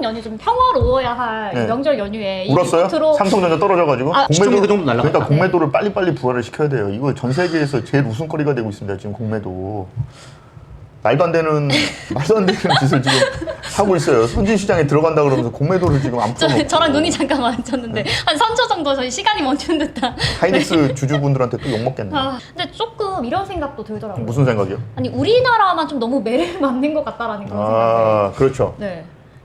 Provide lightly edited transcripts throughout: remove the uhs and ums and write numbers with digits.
연휴 좀 평화로워야 할 네. 명절 연휴에 울었어요? 리포트로 삼성전자 떨어져가지고 시총이 그 정도 날라갔다. 그러니까 공매도를 빨리빨리 부활을 시켜야 돼요. 이거 전 세계에서 제일 웃음거리가 되고 있습니다. 지금 공매도. 말도 안 되는 짓을 지금 하고 있어요. 선진 시장에 들어간다 그러면서 공매도를 지금 안 풀어놓고. 저랑 눈이 잠깐 마주쳤는데 한 3초 정도 저희 시간이 멈춘 듯한. 하이닉스 주주분들한테 또 욕먹겠네. 근데 조금 이런 생각도 들더라고요. 무슨 생각이요? 아니 우리나라만 좀 너무 매를 맞는 것 같다라는 그런 생각이. 그렇죠. 네.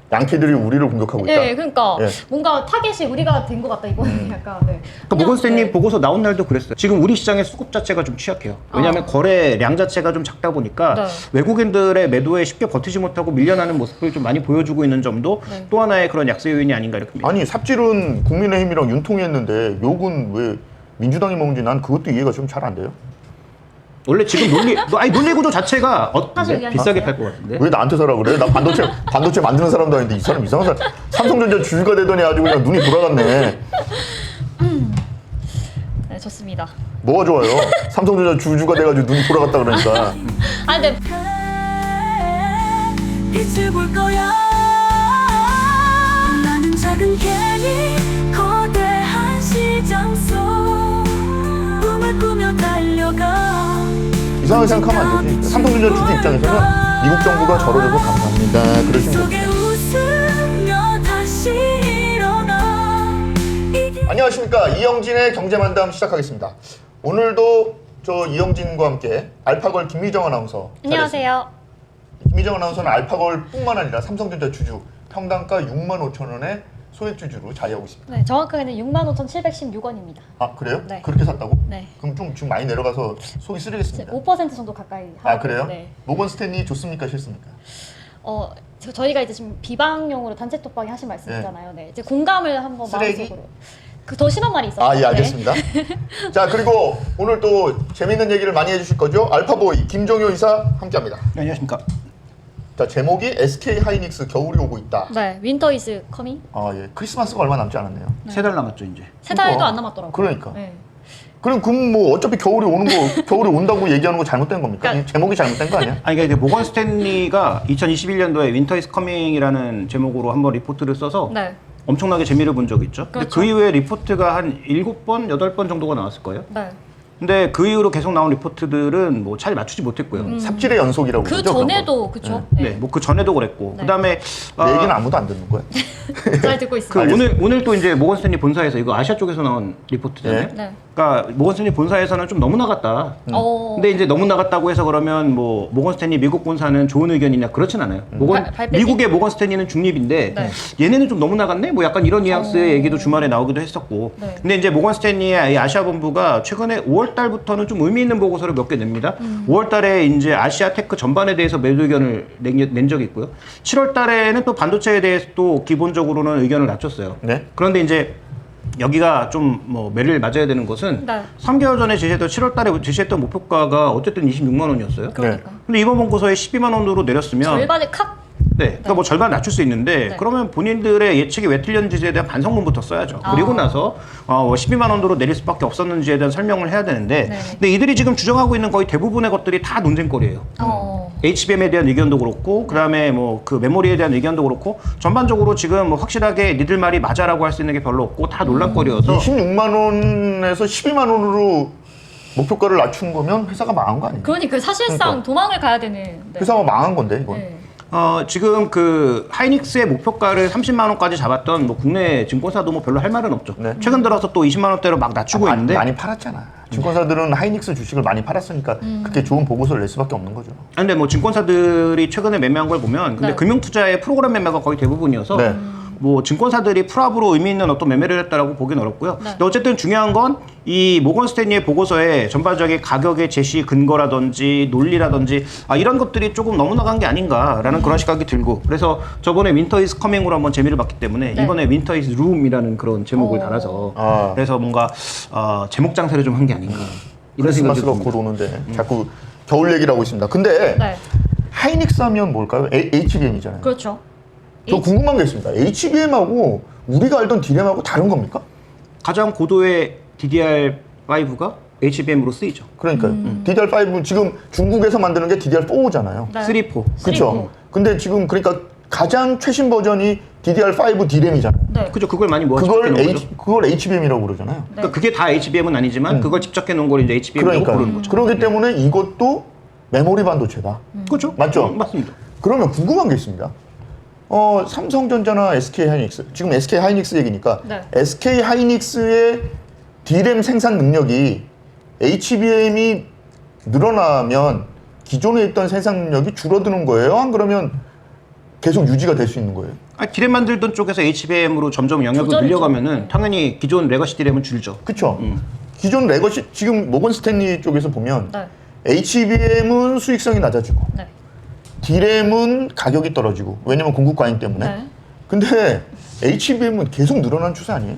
양키들이 우리를 공격하고 있다. 네, 그러니까 예. 뭔가 타겟이 우리가 된 것 같다 이번에 약간. 네. 그러니까 모건스탠리 네. 보고서 나온 날도 그랬어요. 지금 우리 시장의 수급 자체가 좀 취약해요. 왜냐하면 거래량 자체가 좀 작다 보니까 네. 외국인들의 매도에 쉽게 버티지 못하고 밀려나는 모습을 좀 많이 보여주고 있는 점도 네. 또 하나의 그런 약세 요인이 아닌가 이렇게 봅니다. 아니 삽질은 국민의힘이랑 윤통이 했는데 욕은 왜 민주당이 먹는지 난 그것도 이해가 좀 잘 안 돼요. 원래 지금 논리 구조 자체가 사실 비싸게 의견이 팔 것 같은데. 왜 나한테 사라 그래? 나 반도체 만드는 사람도 아닌데 이 사람 이상한 사람. 삼성전자 주주가 되더니 아주 그냥 눈이 돌아갔네. 네, 좋습니다. 뭐가 좋아요? 삼성전자 주주가 돼가지고 눈이 돌아갔다 그러니까. 아니 근데 빛을 볼 거야. 나는 작은 개미 거대한 시장 속 꿈을 꾸며 달려가. 이상하게 생각하면 안 되지. 삼성전자 주주 입장에서는 미국 정부가 저러줘서 감사합니다. 그러시면 속에 됩니다. 웃으며 다시 일어나. 안녕하십니까. 이영진의 경제만담 시작하겠습니다. 오늘도 저 이영진과 함께 알파걸 김미정 아나운서 안녕하세요. 김미정 아나운서는 알파걸뿐만 아니라 삼성전자 주주 평당가 65,000원의 소액주주로 자리하고 있습니다. 네, 정확하게는 65,716원입니다. 아 그래요? 네. 그렇게 샀다고? 네. 그럼 좀 지금 많이 내려가서 속이 쓰리겠습니다. 5% 정도 가까이. 아 그래요? 네. 모건 스탠리 좋습니까 싫습니까? 저희가 이제 지금 비방용으로 단체 톡방에 하신 말씀 네. 있잖아요. 네. 이제 공감을 한번 쓰레기? 마음속으로. 그 더 심한 말이 있어요. 아 예 알겠습니다. 자 그리고 오늘 또 재밌는 얘기를 많이 해주실 거죠? 알파보이 김종효 이사 함께합니다. 안녕하십니까. 자 제목이 SK 하이닉스 겨울이 오고 있다. 네, 윈터 이즈 커밍. 아 예, 크리스마스가 얼마 남지 않았네요. 3달 남았죠 이제. 세 달도 안 남았더라고요. 그러니까. 네. 그럼 뭐 어차피 겨울이 오는 거 겨울이 온다고 얘기하는 거 잘못된 겁니까? 그러니까- 이 제목이 잘못된 거 아니야? 아니 그러니까 이제 모건 스탠리가 2021년도에 윈터 이즈 커밍이라는 제목으로 한번 리포트를 써서 네. 엄청나게 재미를 본 적이 있죠. 근데 그렇죠. 그 이후에 리포트가 한 7번, 8번 정도가 나왔을 거예요. 네. 근데 그 이후로 계속 나온 리포트들은 뭐 잘 맞추지 못했고요. 삽질의 연속이라고 그 그러죠, 그런 전에도 거. 그쵸? 네, 뭐 그 전에도 그랬고. 네. 그다음에 내 얘기는 아무도 안 듣는 거야. 잘 듣고 그 있습니다. 오늘 또 이제 모건 스탠리 본사에서 이거 아시아 쪽에서 나온 리포트잖아요. 네. 네. 그러니까 모건 스탠리 본사에서는 좀 너무 나갔다. 근데 이제 너무 나갔다고 해서 그러면 뭐 모건 스탠리 미국 본사는 좋은 의견이냐 그렇진 않아요. 발빼기? 미국의 모건 스탠리는 중립인데 네. 얘네는 좀 너무 나갔네. 뭐 약간 이런 뉘앙스의 얘기도 주말에 나오기도 했었고. 네. 근데 이제 모건 스탠리의 이 아시아 본부가 최근에 5월 달부터는 좀 의미 있는 보고서를 몇 개 냅니다. 5월 달에 이제 아시아 테크 전반에 대해서 매도 의견을 낸 적이 있고요. 7월 달에는 또 반도체에 대해서 또 기본적으로는 의견을 낮췄어요. 네. 그런데 이제 여기가 좀 뭐 매를 맞아야 되는 것은 네. 3개월 전에 제시했던 7월 달에 제시했던 목표가가 어쨌든 26만 원이었어요. 그러니까. 근데 이번 본고서에 12만 원으로 내렸으면 절반을 칵. 네, 그러니까 뭐 절반 낮출 수 있는데 네. 그러면 본인들의 예측이 왜 틀렸는지에 대한 반성문부터 써야죠. 그리고 나서 12만 원으로 내릴 수밖에 없었는지에 대한 설명을 해야 되는데 네네. 근데 이들이 지금 주장하고 있는 거의 대부분의 것들이 다 논쟁거리예요. HBM에 대한 의견도 그렇고 그다음에 뭐 그 메모리에 대한 의견도 그렇고 전반적으로 지금 뭐 확실하게 니들 말이 맞아라고 할 수 있는 게 별로 없고 다 논란거리여서 26만 원에서 12만 원으로 목표가를 낮춘 거면 회사가 망한 거 아니에요? 그러니까 사실상 그러니까. 도망을 가야 되는. 네. 회사가 망한 건데 이건. 네. 지금 그 하이닉스의 목표가를 30만 원까지 잡았던 뭐 국내 증권사도 뭐 별로 할 말은 없죠. 네. 최근 들어서 또 20만 원대로 막 낮추고 있는데 많이 팔았잖아. 증권사들은 하이닉스 주식을 많이 팔았으니까 그렇게 좋은 보고서를 낼 수밖에 없는 거죠. 근데 뭐 증권사들이 최근에 매매한 걸 보면 근데 네. 금융투자의 프로그램 매매가 거의 대부분이어서 네. 뭐 증권사들이 풀업으로 의미 있는 어떤 매매를 했다라고 보기는 어렵고요. 네. 근데 어쨌든 중요한 건 이 모건 스탠리의 보고서에 전반적인 가격의 제시 근거라든지 논리라든지 이런 것들이 조금 너무 나간 게 아닌가라는 그런 시각이 들고 그래서 저번에 윈터 이즈 커밍으로 한번 재미를 봤기 때문에 네. 이번에 윈터 이즈 룸이라는 그런 제목을 달아서 그래서 뭔가 제목 장사를 좀 한 게 아닌가 이런 생각이 크리스마스가 듭니다. 곧 오는데 자꾸 겨울 얘기를 하고 있습니다. 근데 네. 하이닉스 하면 뭘까요? HBM이잖아요. 그렇죠. 저 궁금한 게 있습니다. HBM하고 우리가 알던 DRAM하고 다른 겁니까? 가장 고도의 DDR5가 HBM으로 쓰이죠. 그러니까요. DDR5 지금 중국에서 만드는 게 DDR4잖아요. 네. 3, 4. 그렇죠. 근데 지금 그러니까 가장 최신 버전이 DDR5 D램이잖아요. 네. 그죠? 그걸 많이 모아서 그걸 집적해 놓은 거죠. 그걸 HBM이라고 그러잖아요. 그러니까 그게 다 HBM은 아니지만 그걸 집적해 놓은 걸 이제 HBM이라고 그러니까 부르는 거죠. 그렇기 때문에 이것도 메모리 반도체다. 그렇죠? 맞죠? 맞습니다. 그러면 궁금한 게 있습니다. 삼성전자나 SK 하이닉스, 지금 SK 하이닉스 얘기니까 네. SK 하이닉스의 D램 생산 능력이 HBM이 늘어나면 기존에 있던 생산 능력이 줄어드는 거예요? 안 그러면 계속 유지가 될 수 있는 거예요? 디램 만들던 쪽에서 HBM으로 점점 영역을 조절이죠. 늘려가면은 당연히 기존 레거시 디램은 줄죠. 그렇죠. 기존 레거시 지금 모건 스탠리 쪽에서 보면 네. HBM은 수익성이 낮아지고 네. D램은 가격이 떨어지고 왜냐면 공급 과잉 때문에. 네. 근데 HBM은 계속 늘어나는 추세 아니에요?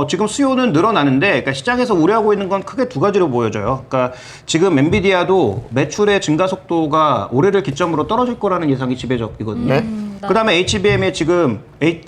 지금 수요는 늘어나는데, 그러니까 시장에서 우려하고 있는 건 크게 두 가지로 보여져요. 그러니까 지금 엔비디아도 매출의 증가 속도가 올해를 기점으로 떨어질 거라는 예상이 지배적이거든요. 네. 그다음에 HBM에 지금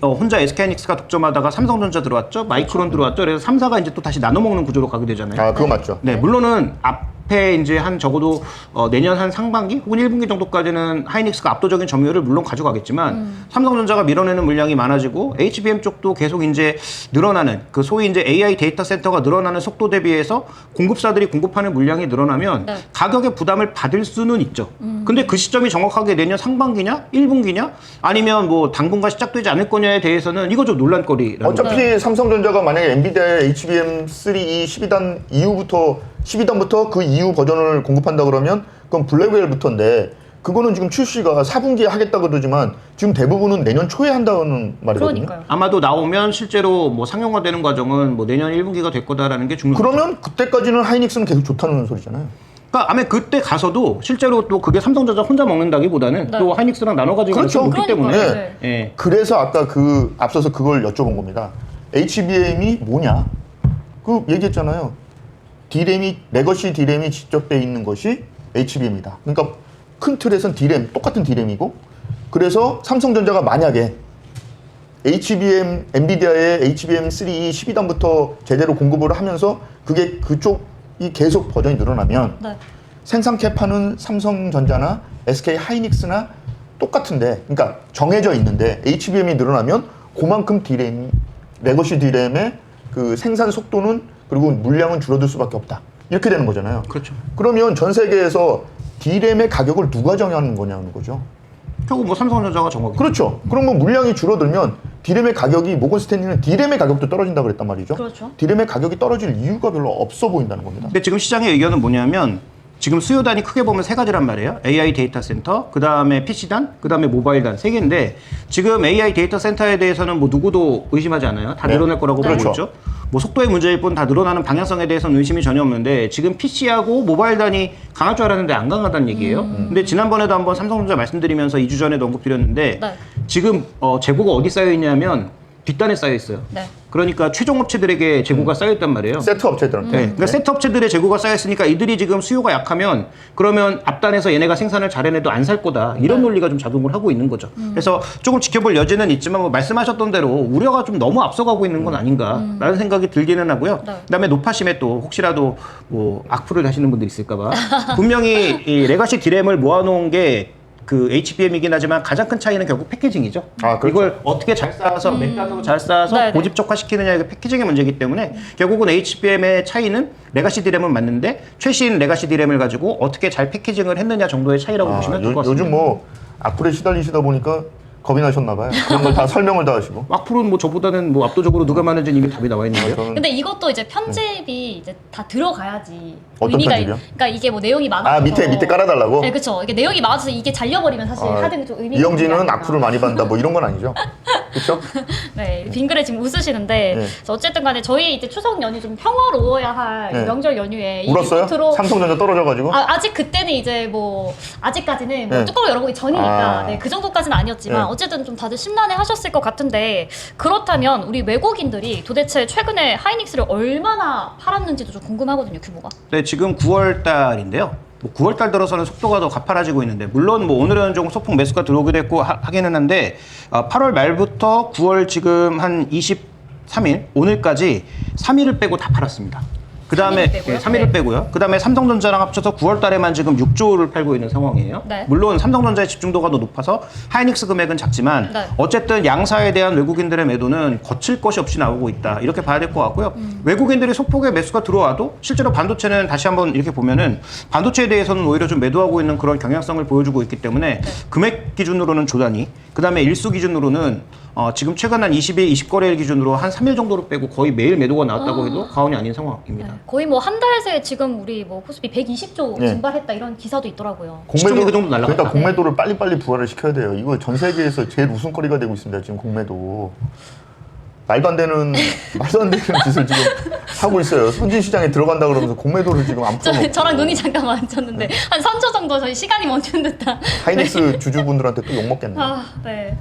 혼자 SK하이닉스가 독점하다가 삼성전자 들어왔죠, 마이크론 들어왔죠. 그래서 3사가 이제 또 다시 나눠 먹는 구조로 가게 되잖아요. 아, 그거 맞죠. 네, 물론은 앞에 이제 한 적어도 내년 한 상반기 혹은 1분기 정도까지는 하이닉스가 압도적인 점유율을 물론 가져가겠지만 삼성전자가 밀어내는 물량이 많아지고 HBM 쪽도 계속 이제 늘어나는 그 소위 이제 AI 데이터 센터가 늘어나는 속도 대비해서 공급사들이 공급하는 물량이 늘어나면 네. 가격의 부담을 받을 수는 있죠. 근데 그 시점이 정확하게 내년 상반기냐, 1분기냐, 아니면 뭐 당분간 시작되지 않을 거냐에 대해서는 이거 좀 논란거리라는 어차피 삼성전자가 만약에 엔비디아의 HBM3E 12단부터 그 이후 버전을 공급한다 그러면 그건 블랙웰부터인데 그거는 지금 출시가 4분기에 하겠다 그러지만 지금 대부분은 내년 초에 한다는 말이거든요. 그러니까요. 아마도 나오면 실제로 뭐 상용화되는 과정은 뭐 내년 1분기가 될 거다라는 게 중요하죠. 그러면 그때까지는 하이닉스는 계속 좋다는 소리잖아요. 그러니까 아마 그때 가서도 실제로 또 그게 삼성전자 혼자 먹는다기보다는 네. 또 하이닉스랑 나눠 가지고 그렇죠. 먹기 때문에 그러니까요. 네. 네. 예. 그래서 아까 앞서서 그걸 여쭤본 겁니다. HBM이 뭐냐? 그 얘기했잖아요. 레거시 D램이 집적돼 있는 것이 HBM이다. 그러니까 큰 틀에선 똑같은 D램이고 그래서 삼성전자가 만약에 엔비디아의 HBM3E 12단부터 제대로 공급을 하면서 그게 그쪽이 계속 버전이 늘어나면 네. 생산 캐파는 삼성전자나 SK 하이닉스나 똑같은데, 그러니까 정해져 있는데 HBM이 늘어나면 그만큼 레거시 D램의 그 생산 속도는 그리고 물량은 줄어들 수밖에 없다. 이렇게 되는 거잖아요. 그렇죠. 그러면 전 세계에서 D램의 가격을 누가 정하는 거냐는 거죠. 결국 뭐 삼성전자가 정하고. 그렇죠. 그러면 물량이 줄어들면 D램의 가격이 모건 스탠리는 D램의 가격도 떨어진다 그랬단 말이죠. 그렇죠. D램의 가격이 떨어질 이유가 별로 없어 보인다는 겁니다. 근데 지금 시장의 의견은 뭐냐면 지금 수요단이 크게 보면 세 가지란 말이에요. AI 데이터 센터, 그 다음에 PC단, 그 다음에 모바일단 세 개인데 지금 AI 데이터 센터에 대해서는 뭐 누구도 의심하지 않아요. 다 네. 늘어날 거라고 보고 그렇죠. 있죠. 뭐 속도의 문제일 뿐 다 늘어나는 방향성에 대해서는 의심이 전혀 없는데 지금 PC하고 모바일단이 강할 줄 알았는데 안 강하다는 얘기예요. 근데 지난번에도 한번 삼성전자 말씀드리면서 2주 전에도 언급드렸는데 네. 지금 재고가 어디 쌓여 있냐면 뒷단에 쌓여 있어요. 네. 그러니까 최종 업체들에게 재고가 쌓여 있단 말이에요. 세트 업체들한테. 네, 그러니까 세트 업체들의 재고가 쌓였으니까 이들이 지금 수요가 약하면 그러면 앞단에서 얘네가 생산을 잘해내도 안 살 거다 이런 논리가 좀 작용을 하고 있는 거죠. 그래서 조금 지켜볼 여지는 있지만 뭐 말씀하셨던 대로 우려가 좀 너무 앞서가고 있는 건 아닌가라는 생각이 들기는 하고요. 네. 그다음에 노파심에 또 혹시라도 뭐 악플을 하시는 분들이 있을까봐 분명히 이 레가시 디램을 모아놓은 게 그 HBM이긴 하지만 가장 큰 차이는 결국 패키징이죠. 아, 그렇죠. 이걸 어떻게 잘 쌓아서 맥락으로 잘 쌓아서 네네. 고집적화시키느냐의 그 패키징의 문제이기 때문에 결국은 HBM의 차이는 레가시 디램은 맞는데 최신 레가시 디램을 가지고 어떻게 잘 패키징을 했느냐 정도의 차이라고 보시면 될 것 같습니다. 요즘 뭐 악플에 시달리시다 보니까 겁이 나셨나 봐요. 그런 걸 다 설명을 다 하시고. 악플은 뭐 저보다는 뭐 압도적으로 누가 많은지는 이미 답이 나와 있는데요. 저는 근데 이것도 이제 편집이 이제 다 들어가야지 어떤 편집이요? 그러니까 이게 뭐 내용이 많아서 밑에 깔아달라고? 네, 그렇죠. 이게 내용이 많아서 이게 잘려버리면 사실 하등이 좀 의미가 이영진은 없는 게 악플을 많이 받는다 뭐 이런 건 아니죠? 그렇죠? 네, 빙글에 지금 웃으시는데 네. 그래서 어쨌든 간에 저희 이제 추석 연휴 좀 평화로워야 할 네. 명절 연휴에 이 울었어요? 리포트로 삼성전자 떨어져가지고? 아직 그때는 이제 뭐 아직까지는 뭐 네. 뚜껑을 열어보기 전이니까 아. 네, 그 정도까지는 아니었지만 네. 어쨌든 좀 다들 심란해 하셨을 것 같은데 그렇다면 우리 외국인들이 도대체 최근에 하이닉스를 얼마나 팔았는지도 좀 궁금하거든요, 규모가. 네, 지금 9월 달인데요. 뭐 9월 달 들어서는 속도가 더 가파라지고 있는데 물론 뭐 오늘은 좀 소폭 매수가 들어오기도 했고 하기는 한데 8월 말부터 9월 지금 한 23일 오늘까지 3일을 빼고 다 팔았습니다. 그다음에 3위를 빼고요? 3위를 네. 빼고요. 그다음에 삼성전자랑 합쳐서 9월 달에만 지금 6조를 팔고 있는 상황이에요. 네. 물론 삼성전자의 집중도가 더 높아서 하이닉스 금액은 작지만 네. 어쨌든 양사에 대한 외국인들의 매도는 거칠 것이 없이 나오고 있다. 이렇게 봐야 될 것 같고요. 외국인들이 소폭의 매수가 들어와도 실제로 반도체는 다시 한번 이렇게 보면은 반도체에 대해서는 오히려 좀 매도하고 있는 그런 경향성을 보여주고 있기 때문에 금액 기준으로는 조단위, 그다음에 일수 기준으로는 지금 최근 한 20일, 20거래일 기준으로 한 3일 정도로 빼고 거의 매일 매도가 나왔다고 해도 과언이 아닌 상황입니다. 네. 거의 뭐 한 달 새에 지금 우리 뭐 코스피 120조 네. 증발했다 이런 기사도 있더라고요. 시중에 그 정도 날라갔다. 그러니까 공매도를 빨리빨리 부활을 시켜야 돼요. 이거 전 세계에서 제일 웃음거리가 되고 있습니다. 지금 공매도. 말도 안 되는 짓을 지금 하고 있어요. 선진 시장에 들어간다 그러면서 공매도를 지금 안 풀어놓고. 저랑 눈이 잠깐 마주쳤는데 한 3초 정도 저희 시간이 멈춘 듯한. 하이닉스 주주분들한테 또 욕먹겠네. 아, 네.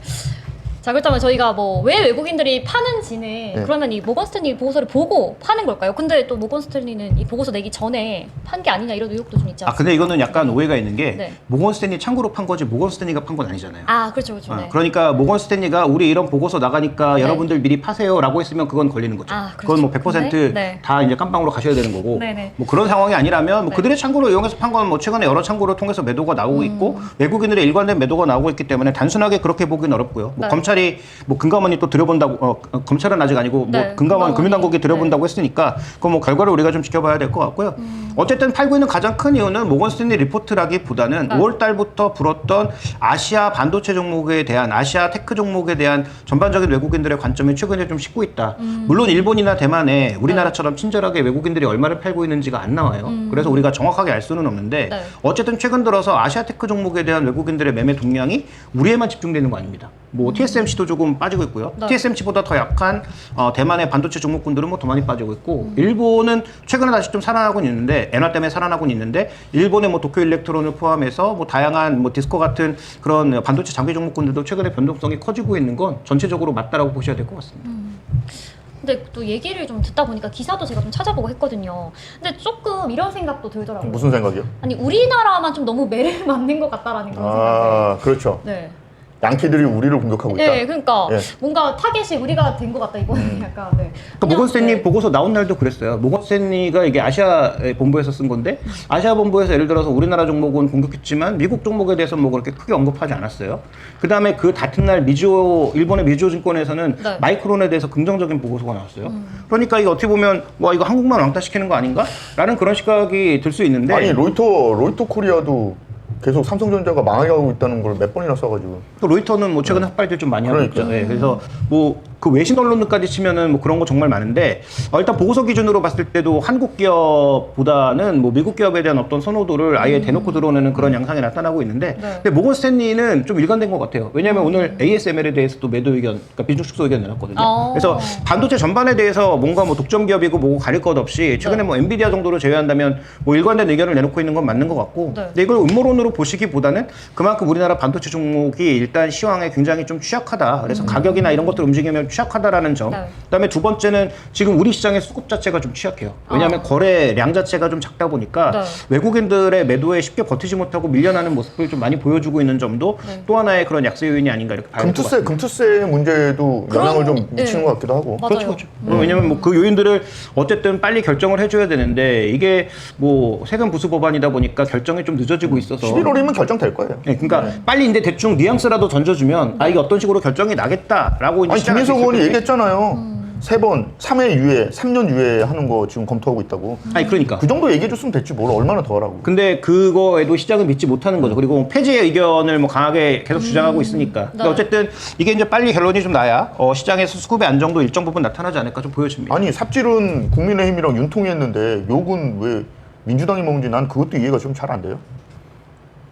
자, 그렇다면 저희가 뭐 왜 외국인들이 파는지는 네. 그러면 이 모건 스탠리 보고서를 보고 파는 걸까요? 근데 또 모건 스탠리는 이 보고서 내기 전에 판 게 아니냐 이런 의혹도 좀 있지 않습니까? 근데 이거는 약간 오해가 있는 게 네. 모건 스탠리 참고로 판 거지 모건 스탠리가 판 건 아니잖아요. 아, 그렇죠, 그렇죠. 네. 그러니까 모건 스탠리가 우리 이런 보고서 나가니까 네. 여러분들 미리 파세요라고 했으면 그건 걸리는 거죠. 아, 그건 뭐 그렇죠. 100% 네. 다 이제 깜빵으로 가셔야 되는 거고. 네네. 뭐 그런 상황이 아니라면 뭐 네. 그들의 창고로 이용해서 판 건 뭐 최근에 여러 창고를 통해서 매도가 나오고 있고 외국인들의 일관된 매도가 나오고 있기 때문에 단순하게 그렇게 보기는 어렵고요. 뭐 네. 검찰이 뭐 금감원이 또 들여본다고 검찰은 아직 아니고 네, 뭐 금감원 금융당국이 들여본다고 네. 했으니까 그건 뭐 결과를 우리가 좀 지켜봐야 될 것 같고요. 어쨌든 팔고 있는 가장 큰 이유는 모건 스탠리 리포트라기보다는 네. 5월 달부터 불었던 아시아 반도체 종목에 대한 아시아 테크 종목에 대한 전반적인 외국인들의 관점이 최근에 좀 식고 있다. 물론 일본이나 대만에 우리나라처럼 친절하게 외국인들이 얼마를 팔고 있는지가 안 나와요. 그래서 우리가 정확하게 알 수는 없는데 네. 어쨌든 최근 들어서 아시아 테크 종목에 대한 외국인들의 매매 동향이 우리에만 집중되는 거 아닙니다. 뭐 TSMC도 조금 빠지고 있고요. 네. TSMC보다 더 약한 대만의 반도체 종목군들은 뭐 더 많이 빠지고 있고 일본은 최근에 다시 좀 살아나고는 있는데 엔화 때문에 살아나고는 있는데 일본의 뭐 도쿄 일렉트론을 포함해서 뭐 다양한 뭐 디스코 같은 그런 반도체 장비 종목군들도 최근에 변동성이 커지고 있는 건 전체적으로 맞다라고 보셔야 될 것 같습니다. 근데 또 얘기를 좀 듣다 보니까 기사도 제가 좀 찾아보고 했거든요. 근데 조금 이런 생각도 들더라고요. 무슨 생각이요? 아니, 우리나라만 좀 너무 매를 맞는 것 같다라는 그런 생각을. 아, 그렇죠. 네. 양키들이 우리를 공격하고 있다. 네, 그러니까 예. 뭔가 타겟이 우리가 된 것 같다 이거는 약간. 네. 그러니까 모건 스탠리 네. 보고서 나온 날도 그랬어요. 모건 스탠리가 이게 아시아 본부에서 쓴 건데 아시아 본부에서 예를 들어서 우리나라 종목은 공격했지만 미국 종목에 대해서 뭐 그렇게 크게 언급하지 않았어요. 그 다음에 그 같은 날 일본의 미주오 증권에서는 네. 마이크론에 대해서 긍정적인 보고서가 나왔어요. 그러니까 이거 어떻게 보면 와 이거 한국만 왕따시키는 거 아닌가? 라는 그런 시각이 들 수 있는데 아니 로이터 코리아도 계속 삼성전자가 망해가고 있다는 걸 몇 번이나 써가지고. 또 로이터는 뭐 최근에 흑발들 좀 많이 하고 그러니까. 있죠. 예, 그래서 뭐 그 외신 언론들까지 치면은 뭐 그런 거 정말 많은데 일단 보고서 기준으로 봤을 때도 한국 기업보다는 뭐 미국 기업에 대한 어떤 선호도를 아예 대놓고 드러내는 그런 양상이 나타나고 있는데 네. 근데 모건 스탠리는 좀 일관된 것 같아요. 왜냐하면 오늘 ASML에 대해서 또 매도 의견, 그러니까 비중 축소 의견 내놨거든요. 그래서 반도체 전반에 대해서 뭔가 뭐 독점 기업이고 뭐고 가릴 것 없이 최근에 네. 뭐 엔비디아 정도로 제외한다면 뭐 일관된 의견을 내놓고 있는 건 맞는 것 같고 네. 근데 이걸 음모론으로 보시기보다는 그만큼 우리나라 반도체 종목이 일단 시황에 굉장히 좀 취약하다. 그래서 가격이나 이런 것들 움직이면 취약하다라는 점. 네. 그다음에 두 번째는 지금 우리 시장의 수급 자체가 좀 취약해요. 왜냐하면 거래량 자체가 좀 작다 보니까 네. 외국인들의 매도에 쉽게 버티지 못하고 밀려나는 모습을 좀 많이 보여주고 있는 점도 네. 또 하나의 그런 약세 요인이 아닌가 이렇게 봐야 될 것 같습니다. 금투세 문제도 영향을 좀 미치는 네. 것 같기도 하고. 맞아요. 그렇죠, 그렇죠. 왜냐면 뭐 그 요인들을 어쨌든 빨리 결정을 해줘야 되는데 이게 뭐 세금 부수 법안이다 보니까 결정이 좀 늦어지고 있어서 11월이면 결정될 거예요. 네, 그러니까 빨리 이제 대충 뉘앙스라도 던져주면 아 이게 어떤 식으로 결정이 나겠다라고 이제 아니 시작할 수 김인석 의원이 있을 텐데. 얘기했잖아요. 3번, 3회 유예, 3년 유예 하는 거 지금 검토하고 있다고. 아니 그러니까. 그 정도 얘기해줬으면 됐지 뭘 얼마나 더 하라고. 근데 그거에도 시장은 믿지 못하는 거죠. 그리고 폐지의 의견을 뭐 강하게 계속 주장하고 있으니까. 근데 네. 어쨌든 이게 이제 빨리 결론이 좀 나야 시장에서 수급의 안정도 일정 부분 나타나지 않을까 좀 보여집니다. 아니 삽질은 국민의힘이랑 윤통이 했는데 욕은 왜 민주당이 먹는지 난 그것도 이해가 좀 잘 안 돼요.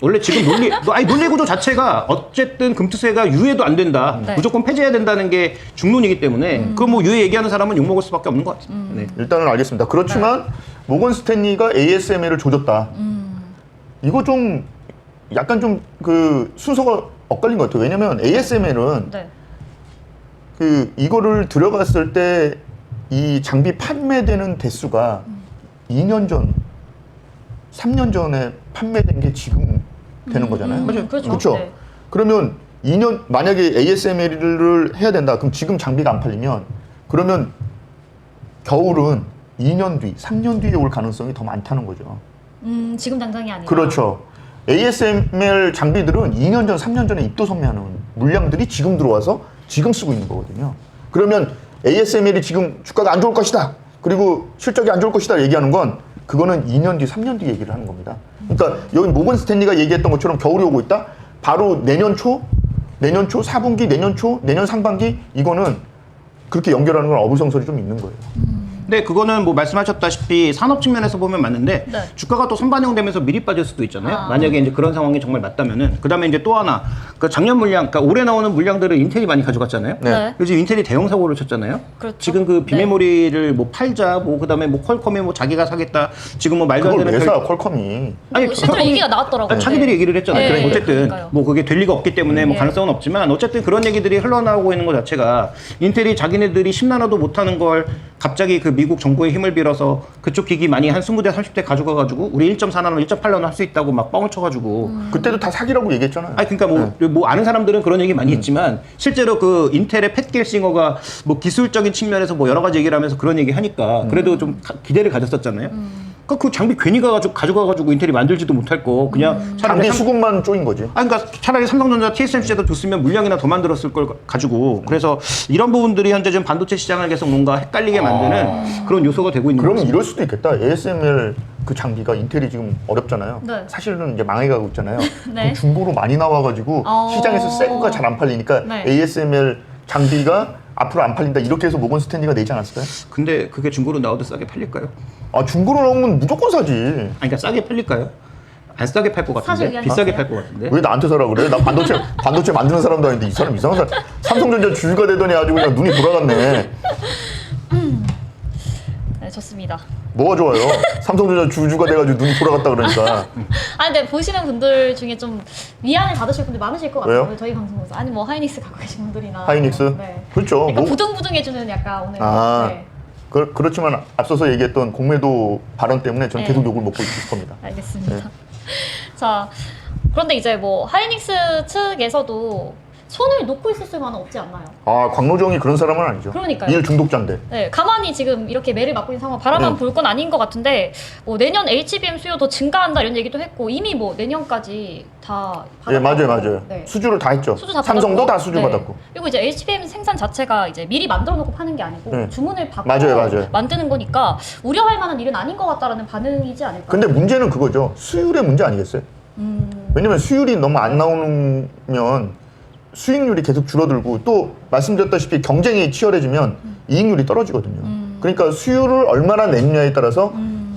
원래 지금 논리 구조 자체가 어쨌든 금투세가 유예도 안 된다. 네. 무조건 폐지해야 된다는 게 중론이기 때문에 그 뭐 유예 얘기하는 사람은 욕 먹을 수밖에 없는 것 같습니다. 네. 일단은 알겠습니다. 그렇지만 모건 스탠리가 ASML을 조졌다. 이거 좀 약간 좀 그 순서가 엇갈린 것 같아요. 왜냐면 ASML은 네. 그 이거를 들어갔을 때 이 장비 판매되는 대수가 2년 전, 3년 전에 판매된 게 지금 되는 거잖아요. 그렇죠. 그렇죠. 네. 그러면 2년 만약에 ASML을 해야 된다. 그럼 지금 장비가 안 팔리면 그러면 겨울은 2년 뒤, 3년 뒤에 올 가능성이 더 많다는 거죠. 지금 당장이 아니라. 그렇죠. ASML 장비들은 2년 전, 3년 전에 입도 선매하는 물량들이 지금 들어와서 지금 쓰고 있는 거거든요. 그러면 ASML이 지금 주가가 안 좋을 것이다. 그리고 실적이 안 좋을 것이다 얘기하는 건 그거는 2년 뒤, 3년 뒤 얘기를 하는 겁니다. 그러니까 여기 모건 스탠리가 얘기했던 것처럼 겨울이 오고 있다. 바로 내년 초 4분기, 내년 초, 내년 상반기 이거는 그렇게 연결하는 건 어불성설이 좀 있는 거예요. 근데 그거는 뭐 말씀하셨다시피 산업 측면에서 보면 맞는데 네. 주가가 또 선반영되면서 미리 빠질 수도 있잖아요. 아. 만약에 이제 그런 상황이 정말 맞다면은 그다음에 이제 또 하나 그 작년 물량, 그러니까 올해 나오는 물량들을 인텔이 많이 가져갔잖아요. 네. 요즘 인텔이 대형 사고를 쳤잖아요. 그렇죠. 지금 그 비메모리를 뭐 팔자, 뭐 그다음에 뭐 퀄컴이 뭐 자기가 사겠다. 지금 뭐 말도 안 그걸 되는 왜 사, 퀄컴이. 뭐 실제로 얘기가 나왔더라고요. 아니, 자기들이 얘기를 했잖아요. 네. 어쨌든 그러니까요. 뭐 그게 될 리가 없기 때문에 뭐 네. 가능성은 없지만 어쨌든 그런 얘기들이 흘러나오고 있는 것 자체가 인텔이 자기네들이 10나노도 못하는 걸 갑자기 그 미국 정부의 힘을 빌어서 그쪽 기기 많이 한 20대 30대 가져가가지고 우리 1.4나노 1.8나노 할 수 있다고 막 뻥을 쳐가지고 그때도 다 사기라고 얘기했잖아요. 아니 그러니까 뭐 아는 사람들은 그런 얘기 많이 했지만 실제로 그 인텔의 팻 겔싱어가 뭐 기술적인 측면에서 뭐 여러 가지 얘기를 하면서 그런 얘기 하니까 그래도 좀 기대를 가졌었잖아요. 그러니까 그 장비 괜히 가져가가지고 인텔이 만들지도 못할 거 그냥 차라리 장비 수급만 쪼인 거지. 아니, 그러니까 차라리 삼성전자 TSMC에도 줬으면 물량이나 더 만들었을 걸 가지고 그래서 이런 부분들이 현재 지금 반도체 시장을 계속 뭔가 헷갈리게 만드는 그런 요소가 되고 있는 그러면 거죠. 이럴 수도 있겠다. ASML 그 장비가 인텔이 지금 어렵잖아요. 네. 사실은 이제 망해가고 있잖아요. 네. 그럼 중고로 많이 나와가지고 시장에서 새 거가 잘 안 팔리니까 네. ASML 장비가 앞으로 안 팔린다 이렇게 해서 모건 스탠리가 내지 않았을까요? 근데 그게 중고로 나와도 싸게 팔릴까요? 아 중고로 나오면 무조건 사지. 아니, 그러니까 싸게 팔릴까요? 안 싸게 팔 것 사실 같은데? 의견이 비싸게 있어요? 팔 것 같은데? 왜 나한테 사라 그래? 나 반도체 만드는 사람도 아닌데 이 사람 이상한 사람. 삼성전자 주주가 되더니 아주 그냥 눈이 돌아갔네. 네, 좋습니다. 뭐가 좋아요? 삼성전자 주주가 돼가지고 눈이 돌아갔다 그러니까. 아니 근데 보시는 분들 중에 좀 위안을 받으실 분들 많으실 것 같아요. 왜요? 저희 방송에서 아니 뭐 하이닉스 갖고 계신 분들이나 하이닉스? 네. 그렇죠. 약간 뭐- 부둥부둥해주는 약간 오늘 아 네. 그렇지만 앞서서 얘기했던 공매도 발언 때문에 저는 네. 계속 욕을 먹고 있을 겁니다. 알겠습니다. 네. 자 그런데 이제 뭐 하이닉스 측에서도 손을 놓고 있을 수만은 없지 않나요? 아 광노정이 그런 사람은 아니죠. 그러니까요. 일 중독자인데. 네, 가만히 지금 이렇게 매를 맞고 있는 상황 바라만 볼 건 아닌 것 같은데 뭐 내년 HBM 수요 더 증가한다 이런 얘기도 했고 이미 뭐 내년까지 다 예 받았고, 맞아요. 네. 수주를 다 했죠. 수주 다 삼성도 받았고, 다 수주 네. 받았고. 그리고 이제 HBM 생산 자체가 이제 미리 만들어 놓고 파는 게 아니고 네. 주문을 받고 맞아요. 만드는 거니까 우려할 만한 일은 아닌 것 같다라는 반응이지 않을까? 근데 문제는 그거죠. 수율의 문제 아니겠어요? 왜냐면 수율이 너무 안 나오면 수익률이 계속 줄어들고 또 말씀드렸다시피 경쟁이 치열해지면 이익률이 떨어지거든요. 그러니까 수율을 얼마나 내느냐에 따라서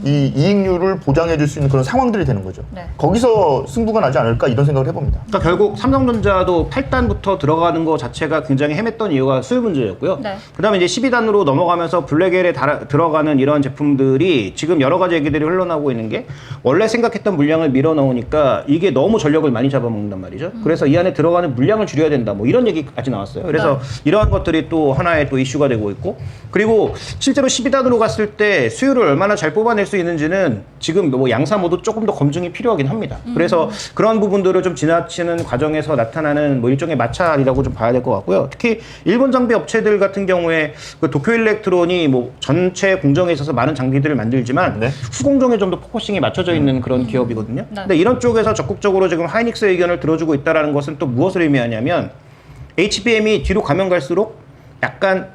이 이익률을 보장해 줄 수 있는 그런 상황들이 되는 거죠. 네. 거기서 승부가 나지 않을까 이런 생각을 해봅니다. 그러니까 결국 삼성전자도 8단부터 들어가는 거 자체가 굉장히 헤맸던 이유가 수요 문제였고요. 네. 그다음에 이제 12단으로 넘어가면서 블랙엘에 들어가는 이런 제품들이 지금 여러 가지 얘기들이 흘러나오고 있는 게 원래 생각했던 물량을 밀어 넣으니까 이게 너무 전력을 많이 잡아먹는단 말이죠. 그래서 이 안에 들어가는 물량을 줄여야 된다. 뭐 이런 얘기까지 나왔어요. 그래서 이러한 것들이 또 하나의 또 이슈가 되고 있고 그리고 실제로 12단으로 갔을 때 수율을 얼마나 잘 뽑아낼 수 있는지는 지금 뭐 양사 모두 조금 더 검증이 필요하긴 합니다. 그래서 그런 부분들을 좀 지나치는 과정에서 나타나는 뭐 일종의 마찰이라고 좀 봐야 될 것 같고요. 특히 일본 장비 업체들 같은 경우에 그 도쿄일렉트론이 뭐 전체 공정에 있어서 많은 장비들을 만들지만 네. 후공정에 좀 더 포커싱이 맞춰져 있는 그런 기업이거든요. 네. 근데 이런 쪽에서 적극적으로 지금 하이닉스 의견을 들어주고 있다는 것은 또 무엇을 의미하냐면 HBM이 뒤로 가면 갈수록 약간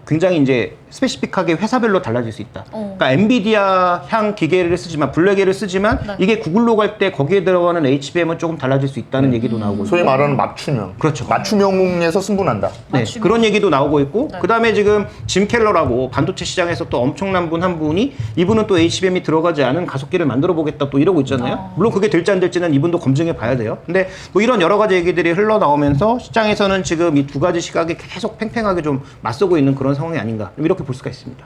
굉장히 이제 스페시픽하게 회사별로 달라질 수 있다. 그러니까 엔비디아 향 기계를 쓰지만 블랙엘을 쓰지만 네. 이게 구글로 갈 때 거기에 들어가는 HBM은 조금 달라질 수 있다는 얘기도 나오고 소위 있고. 말하는 맞춤형. 그렇죠. 맞춤형에서 승부난다. 네, 맞춤형. 그런 얘기도 나오고 있고 네. 그다음에 지금 짐 켈러라고 반도체 시장에서 또 엄청난 분 한 분이 이분은 또 HBM이 들어가지 않은 가속기를 만들어 보겠다 또 이러고 있잖아요. 물론 그게 될지 안 될지는 이분도 검증해 봐야 돼요. 근데 뭐 이런 여러 가지 얘기들이 흘러나오면서 시장에서는 지금 이 두 가지 시각이 계속 팽팽하게 좀 맞서고 있는 그런 상황이 아닌가 이렇게 볼 수가 있습니다.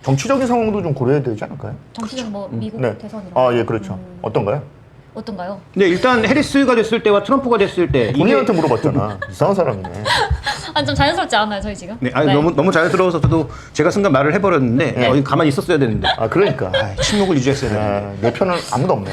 정치적인 상황도 좀 고려해야 되지 않을까요? 정치적 뭐 미국 네. 대선 이런 아, 거. 예, 그렇죠. 어떤가요? 어떤가요? 근데 일단 해리스가 됐을 때와 트럼프가 됐을 때 본인한테 물어봤잖아. 이상한 사람이네. 아니 좀 자연스럽지 않아요 저희 지금? 네, 아니, 너무 자연스러워서 저도 제가 순간 말을 해버렸는데 네. 가만히 있었어야 되는데 아, 그러니까. 침묵을 유지했어야 되는데 아, 내 편은 아무도 없네.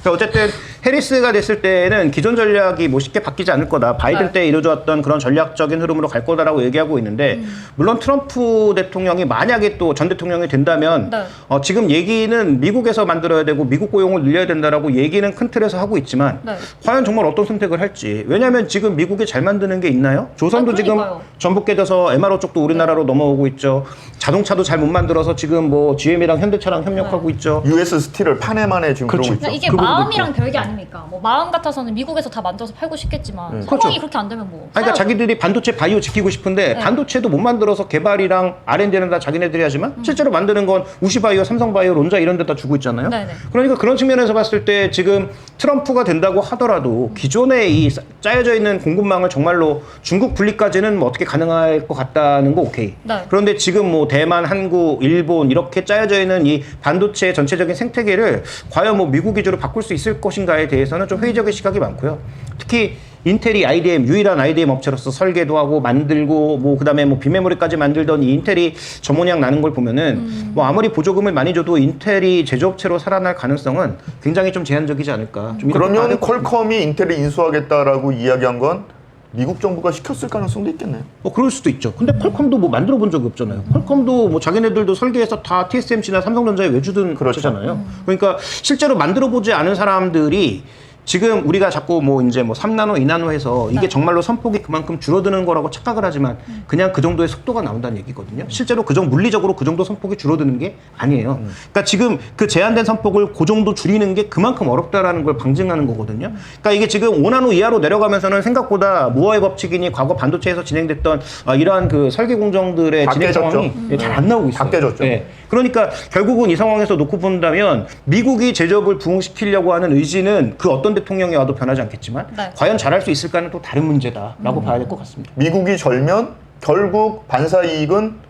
그러니까 어쨌든 해리스가 됐을 때는 기존 전략이 뭐 쉽게 바뀌지 않을 거다. 바이든 네. 때 이루어졌던 그런 전략적인 흐름으로 갈 거다라고 얘기하고 있는데 물론 트럼프 대통령이 만약에 또 전 대통령이 된다면 네. 지금 얘기는 미국에서 만들어야 되고 미국 고용을 늘려야 된다라고 얘기는 큰 틀에서 하고 있지만 네. 과연 정말 어떤 선택을 할지. 왜냐하면 지금 미국이 잘 만드는 게 있나요? 조선도 지금 그러니까요. 전북 깨져서 MRO 쪽도 우리나라로 넘어오고 있죠. 자동차도 잘 못 만들어서 지금 뭐 GM이랑 현대차랑 협력하고 있죠. US 스틸을 파내만에 지금 그렇죠. 그러고 있죠. 그러니까 이게 그 부분도 마음이랑 있고. 별게 아닙니까? 뭐 마음 같아서는 미국에서 다 만들어서 팔고 싶겠지만 상황이 그렇죠. 그렇게 안 되면 뭐. 아니, 그러니까 사야죠. 자기들이 반도체 바이오 지키고 싶은데 네. 반도체도 못 만들어서 개발이랑 R&D는 다 자기네들이 하지만 실제로 만드는 건 우시바이오, 삼성바이오, 론자 이런 데다 주고 있잖아요. 네네. 그러니까 그런 측면에서 봤을 때 지금 트럼프가 된다고 하더라도 기존에 이 짜여져 있는 공급망을 정말로 중국 분리까지는 뭐 어떻게 가능할 것 같다는 거 오케이. 네. 그런데 지금 뭐 대만, 한국, 일본 이렇게 짜여져 있는 이 반도체 전체적인 생태계를 과연 뭐 미국 위주로 바꿀 수 있을 것인가에 대해서는 좀 회의적인 시각이 많고요. 특히 인텔이 IDM 유일한 IDM 업체로서 설계도 하고 만들고 뭐 그다음에 뭐 비메모리까지 만들던 이 인텔이 저 모양 나는 걸 보면은 뭐 아무리 보조금을 많이 줘도 인텔이 제조업체로 살아날 가능성은 굉장히 좀 제한적이지 않을까. 좀 이렇게 봐야 그러면 될것 같습니다. 퀄컴이 인텔을 인수하겠다라고 이야기한 건 미국 정부가 시켰을 가능성도 있겠네요. 그럴 수도 있죠. 근데 퀄컴도 뭐 만들어 본 적이 없잖아요. 퀄컴도 뭐 자기네들도 설계해서 다 TSMC나 삼성전자에 외주든 그렇죠. 거잖아요. 그러니까 실제로 만들어 보지 않은 사람들이 지금 우리가 자꾸 뭐 이제 뭐 3나노, 2나노 해서 이게 네. 정말로 선폭이 그만큼 줄어드는 거라고 착각을 하지만 그냥 그 정도의 속도가 나온다는 얘기거든요. 실제로 물리적으로 그 정도 선폭이 줄어드는 게 아니에요. 그러니까 지금 그 제한된 선폭을 그 정도 줄이는 게 그만큼 어렵다라는 걸 방증하는 거거든요. 그러니까 이게 지금 5나노 이하로 내려가면서는 생각보다 무어의 법칙이니 과거 반도체에서 진행됐던 이러한 그 설계 공정들의 다 진행 깨졌죠. 상황이 잘 안 나오고 있어요. 다 깨졌죠. 예. 그러니까 결국은 이 상황에서 놓고 본다면 미국이 제조업을 부흥시키려고 하는 의지는 그 어떤 대통령이 와도 변하지 않겠지만 네. 과연 잘할 수 있을까는 또 다른 문제다라고 봐야 될 것 같습니다. 미국이 절면 결국 반사 이익은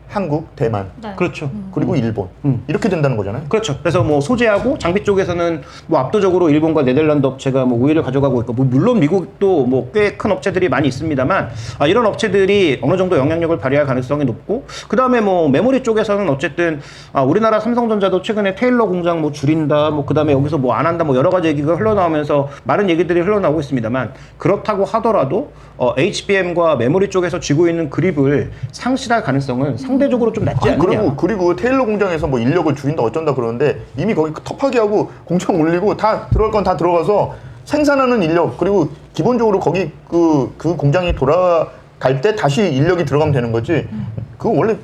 한국, 대만, 네. 그렇죠. 그리고 일본 이렇게 된다는 거잖아요. 그렇죠. 그래서 뭐 소재하고 장비 쪽에서는 뭐 압도적으로 일본과 네덜란드 업체가 뭐 우위를 가져가고 있고, 뭐 물론 미국도 뭐 꽤 큰 업체들이 많이 있습니다만 이런 업체들이 어느 정도 영향력을 발휘할 가능성이 높고, 그 다음에 뭐 메모리 쪽에서는 어쨌든 우리나라 삼성전자도 최근에 테일러 공장 뭐 줄인다, 뭐 그 다음에 여기서 뭐 안 한다, 뭐 여러 가지 얘기가 흘러나오면서 많은 얘기들이 흘러나오고 있습니다만, 그렇다고 하더라도 HBM과 메모리 쪽에서 쥐고 있는 그립을 상실할 가능성은 상대적으로 좀 낮지 아니, 않느냐. 그리고 테일러 공장에서 뭐 인력을 줄인다 어쩐다 그러는데 이미 거기 텁하게 하고 공장 올리고 다 들어갈 건 다 들어가서 생산하는 인력, 그리고 기본적으로 거기 그 공장이 돌아갈 때 다시 인력이 들어가면 되는 거지. 그거 원래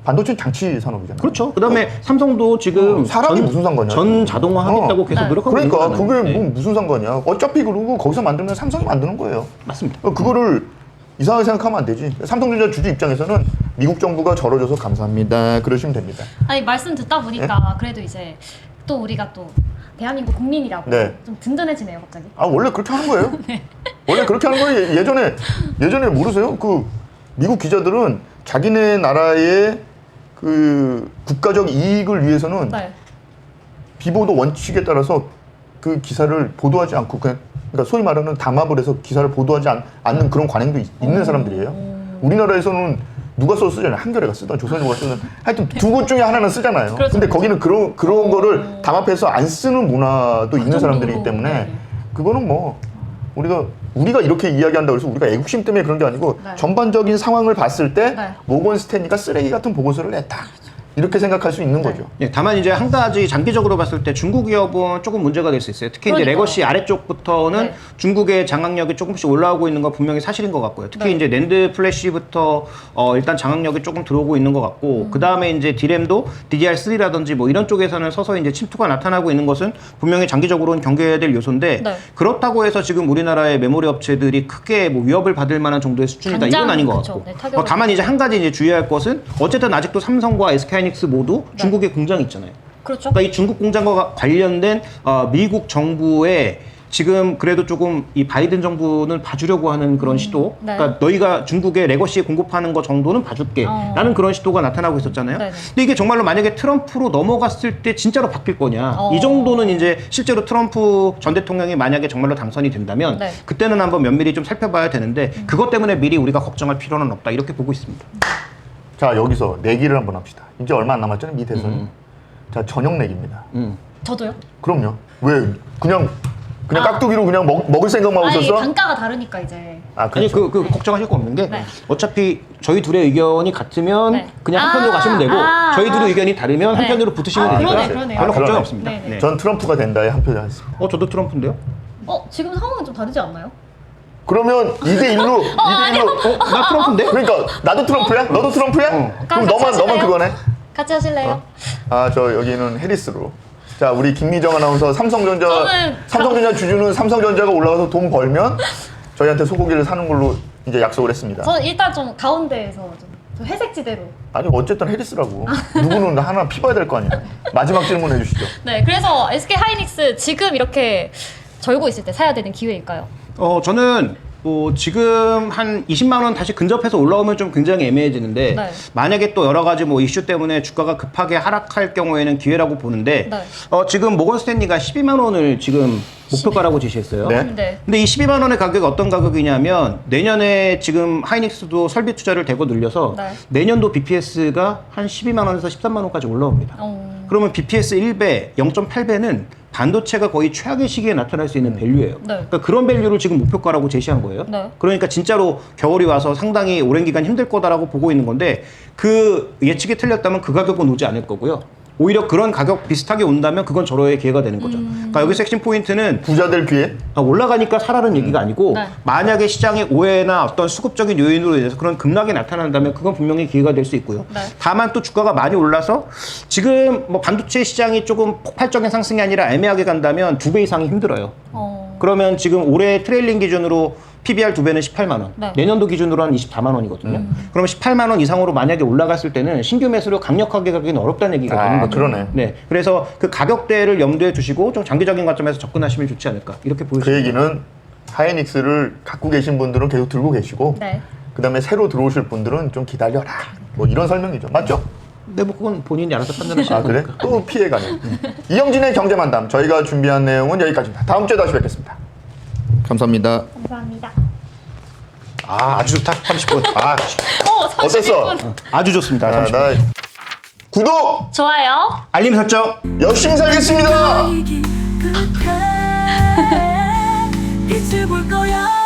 반도체 장치 산업이잖아요. 그렇죠. 그다음에 삼성도 지금 사람이 무슨 상관이야? 전 자동화 하겠다고 계속 네. 노력하고 있는 그러니까 거잖아요. 그게 네. 뭐 무슨 상관이야? 어차피 그러고 거기서 만들면 삼성이 만드는 거예요. 맞습니다. 그거를 이상하게 생각하면 안 되지. 삼성전자 주주 입장에서는 미국 정부가 절어줘서 감사합니다. 그러시면 됩니다. 아니 말씀 듣다 보니까 그래도 이제 또 우리가 또 대한민국 국민이라고 네. 좀 든든해지네요 갑자기. 아 원래 그렇게 하는 거예요. 원래 그렇게 하는 거예요. 예전에 모르세요? 그 미국 기자들은 자기네 나라의 그 국가적 이익을 위해서는 네. 비보도 원칙에 따라서 그 기사를 보도하지 않고 그러니까 소위 말하는 담합을 해서 기사를 보도하지 않는 그런 관행도 있는 사람들이에요. 우리나라에서는 누가 써서 쓰잖아요. 한겨레가 쓰든 조선일보가 쓰든 하여튼 두 곳 중에 하나는 쓰잖아요. 그렇죠, 근데 그렇죠. 거기는 그런 거를 담합해서 안 쓰는 문화도 있는 정도로. 사람들이기 때문에 네. 그거는 뭐 우리가 이렇게 이야기한다고 해서 우리가 애국심 때문에 그런 게 아니고 네. 전반적인 상황을 봤을 때 네. 모건 스탠리가 쓰레기 같은 보고서를 냈다. 이렇게 생각할 수 있는 네. 거죠. 예, 다만 이제 한 가지 장기적으로 봤을 때 중국 기업은 조금 문제가 될 수 있어요. 특히 이제 그러니까요. 레거시 아래쪽부터는 네. 중국의 장악력이 조금씩 올라오고 있는 건 분명히 사실인 것 같고요. 특히 네. 이제 낸드 플래시부터 일단 장악력이 조금 들어오고 있는 것 같고, 그 다음에 이제 디램도 DDR3라든지 뭐 이런 쪽에서는 서서히 이제 침투가 나타나고 있는 것은 분명히 장기적으로는 경계해야 될 요소인데, 네. 그렇다고 해서 지금 우리나라의 메모리 업체들이 크게 뭐 위협을 받을 만한 정도의 수준이다, 이건 아닌 것 그쵸. 같고. 네, 타격을 다만 이제 한 가지 이제 주의할 것은 어쨌든 아직도 삼성과 SK하이닉스 모두 중국에 공장이 있잖아요. 그렇죠. 그러니까 이 중국 공장과 관련된 미국 정부의 지금 그래도 조금 이 바이든 정부는 봐주려고 하는 그런 시도. 네. 그러니까 너희가 중국에 레거시에 공급하는 거 정도는 봐줄게 라는 그런 시도가 나타나고 있었잖아요. 네네. 근데 이게 정말로 만약에 트럼프로 넘어갔을 때 진짜로 바뀔 거냐. 이 정도는 이제 실제로 트럼프 전 대통령이 만약에 정말로 당선이 된다면 네. 그때는 한번 면밀히 좀 살펴봐야 되는데 그것 때문에 미리 우리가 걱정할 필요는 없다, 이렇게 보고 있습니다. 자, 여기서 내기를 한번 합시다. 이제 얼마 안 남았잖아요, 미 대선. 자, 저녁 내기입니다. 저도요. 그럼요. 왜 그냥 깍두기로 그냥 먹을 생각만 하고 아니 있었어? 단가가 다르니까 이제. 아, 아니 그렇죠. 그 걱정하실 거 없는 게 네. 어차피 저희 둘의 의견이 같으면 네. 그냥 한편으로 가시면 되고 저희 둘의 의견이 다르면 네. 한편으로 붙으시면 아, 되니까 그러네요. 별로 아, 걱정이 그러네. 없습니다. 네, 네. 네. 전 트럼프가 된다에 한 표를 하겠습니다. 저도 트럼프인데요? 지금 상황은 좀 다르지 않나요? 그러면 2대1로 2대1로 나 트럼프인데? 그러니까 나도 트럼프야? 너도 트럼프야? 그럼 같이 너만 하실래요? 그거네. 같이 하실래요? 아, 저 여기는 해리스로. 자, 우리 김미정 아나운서 삼성전자 저는 주주는 삼성전자가 올라가서 돈 벌면 저희한테 소고기를 사는 걸로 이제 약속을 했습니다. 저는 일단 좀 가운데에서 좀 회색 지대로. 아니 어쨌든 해리스라고. 누구는 하나 피봐야 될 거 아니야. 마지막 질문 해주시죠. 네, 그래서 SK 하이닉스 지금 이렇게 절고 있을 때 사야 되는 기회일까요? 저는 뭐 지금 한 20만 원 다시 근접해서 올라오면 좀 굉장히 애매해지는데 네. 만약에 또 여러 가지 뭐 이슈 때문에 주가가 급하게 하락할 경우에는 기회라고 보는데 네. 지금 모건 스탠리가 12만 원을 지금 목표가라고 제시했어요. 네. 네. 근데 이 12만 원의 가격이 어떤 가격이냐면 내년에 지금 하이닉스도 설비 투자를 대거 늘려서 네. 내년도 BPS가 한 12만 원에서 13만 원까지 올라옵니다. 그러면 BPS 1배, 0.8배는 반도체가 거의 최악의 시기에 나타날 수 있는 밸류예요. 네. 그러니까 그런 밸류를 지금 목표가라고 제시한 거예요. 네. 그러니까 진짜로 겨울이 와서 상당히 오랜 기간 힘들 거다라고 보고 있는 건데 그 예측이 틀렸다면 그 가격은 오지 않을 거고요. 오히려 그런 가격 비슷하게 온다면 그건 절호의 기회가 되는 거죠. 그러니까 여기서 핵심 포인트는 부자들 귀에 올라가니까 사라는 얘기가 아니고 네. 만약에 시장의 오해나 어떤 수급적인 요인으로 인해서 그런 급락이 나타난다면 그건 분명히 기회가 될 수 있고요. 네. 다만 또 주가가 많이 올라서 지금 뭐 반도체 시장이 조금 폭발적인 상승이 아니라 애매하게 간다면 2배 이상이 힘들어요. 그러면 지금 올해 트레일링 기준으로 PBR 2배는 18만 원, 네. 내년도 기준으로 한 24만 원이거든요. 그러면 18만 원 이상으로 만약에 올라갔을 때는 신규 매수를 강력하게 가기는 어렵다는 얘기가 되는 거죠. 그러네. 네, 그래서 그 가격대를 염두에 두시고 좀 장기적인 관점에서 접근하시면 좋지 않을까 이렇게 그 보여집니다. 얘기는 하이닉스를 갖고 계신 분들은 계속 들고 계시고 네. 그다음에 새로 들어오실 분들은 좀 기다려라. 뭐 이런 설명이죠. 맞죠? 네, 뭐 그건 본인이 알아서 판단하시는 아, 그래? 거니까. 또 피해가네. 이영진의 경제만담. 저희가 준비한 내용은 여기까지입니다. 다음 주에 다시 뵙겠습니다. 감사합니다. 감사합니다. 아주 좋다. 30분. 31분. 어땠어? 아주 좋습니다. 아, 30분. 나 구독, 좋아요. 알림 설정. 열심히 살겠습니다. 이기 끝에 빛을 볼 거야.